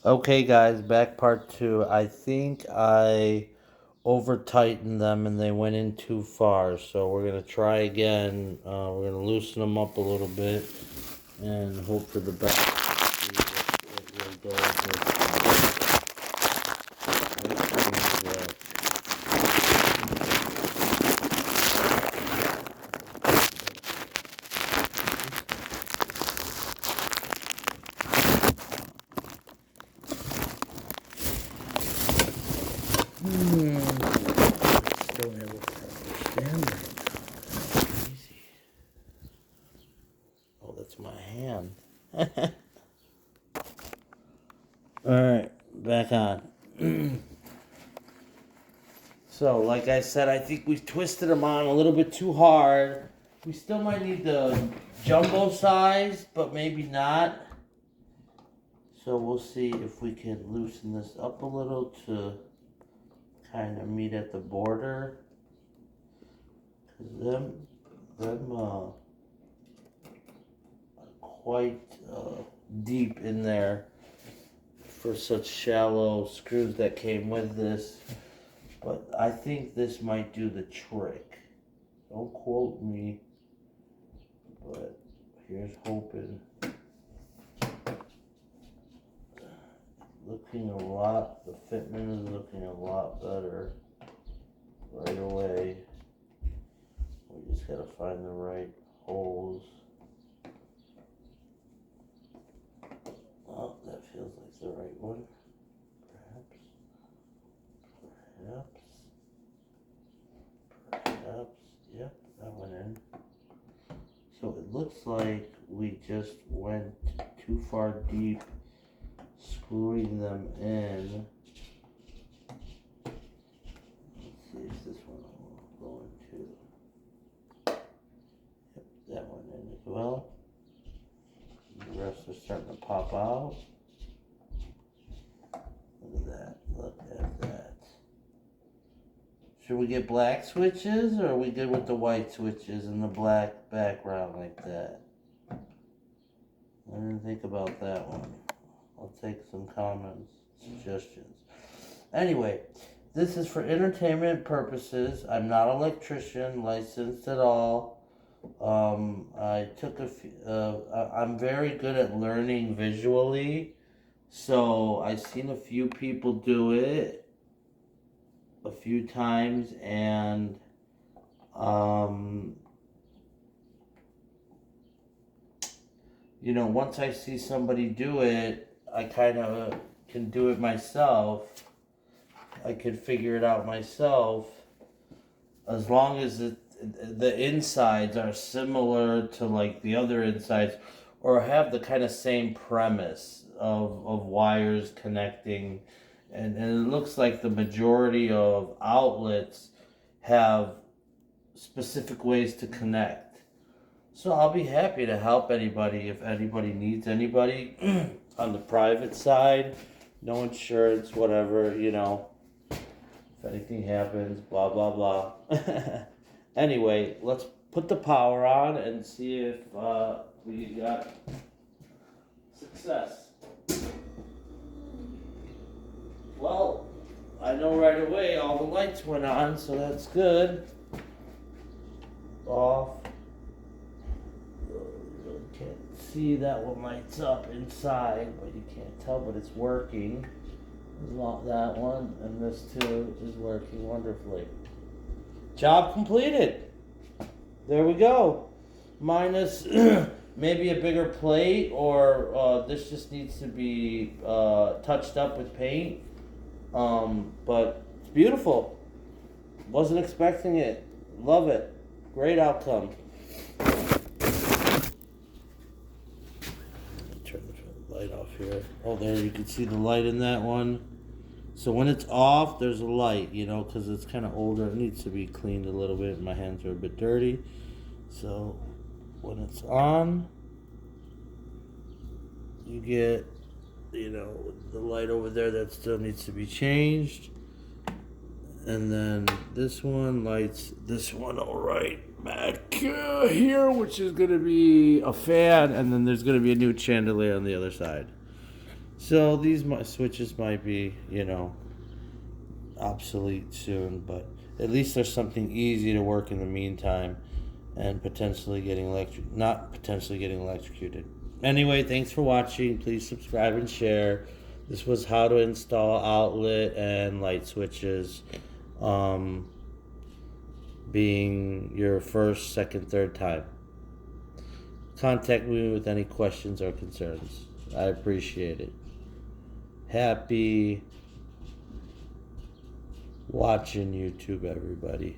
Okay, guys, back part two. I think I over tightened them and they went in too far. So we're gonna try again. We're gonna loosen them up a little bit and hope for the best. See it will go Don't ever understand that. Easy. Oh, that's my hand. Alright, back on. So, like I said, I think we twisted them on a little bit too hard. We still might need the jumbo size, but maybe not. So we'll see if we can loosen this up a little to kind of meet at the border. Because them are quite deep in there for such shallow screws that came with this. But I think this might do the trick. Don't quote me, but here's hoping. Looking a lot, the fitment is looking a lot better right away. We just gotta find the right holes. Oh, that feels like the right one. Perhaps, yep, that went in. So it looks like we just went too far deep screwing them in. Let's see if this one will go into. Yep, that one in as well. The rest are starting to pop out. Look at that, look at that. Should we get black switches, or are we good with the white switches and the black background like that? I didn't think about that one. I'll take some comments, suggestions. Anyway, this is for entertainment purposes. I'm not an electrician, licensed at all. I took a few, I'm very good at learning visually. So I've seen a few people do it a few times, and once I see somebody do it, I kind of can do it myself. I could figure it out myself as long as the insides are similar to like the other insides, or have the kind of same premise of wires connecting. And it looks like the majority of outlets have specific ways to connect. So I'll be happy to help anybody if anybody needs anybody on the private side. No insurance, whatever, If anything happens, blah, blah, blah. Anyway, let's put the power on and see if we got success. Well, I know right away all the lights went on, so that's good. Off. You can't see that one lights up inside, but you can't tell, but it's working. That one and this too is working wonderfully. Job completed. There we go. Minus maybe a bigger plate, or this just needs to be touched up with paint. But it's beautiful. Wasn't expecting it. Love it. Great outcome. Turn the light off here. Oh, there you can see the light in that one. So when it's off, there's a light, because it's kind of older. It needs to be cleaned a little bit. My hands are a bit dirty. So when it's on, you get, the light over there that still needs to be changed. And then this one lights this one all right back here, which is going to be a fan. And then there's going to be a new chandelier on the other side. So these switches might be, obsolete soon, but at least there's something easy to work in the meantime and not potentially getting electrocuted. Anyway, thanks for watching. Please subscribe and share. This was how to install outlet and light switches. Being your first, second, third time. Contact me with any questions or concerns. I appreciate it. Happy watching YouTube, everybody.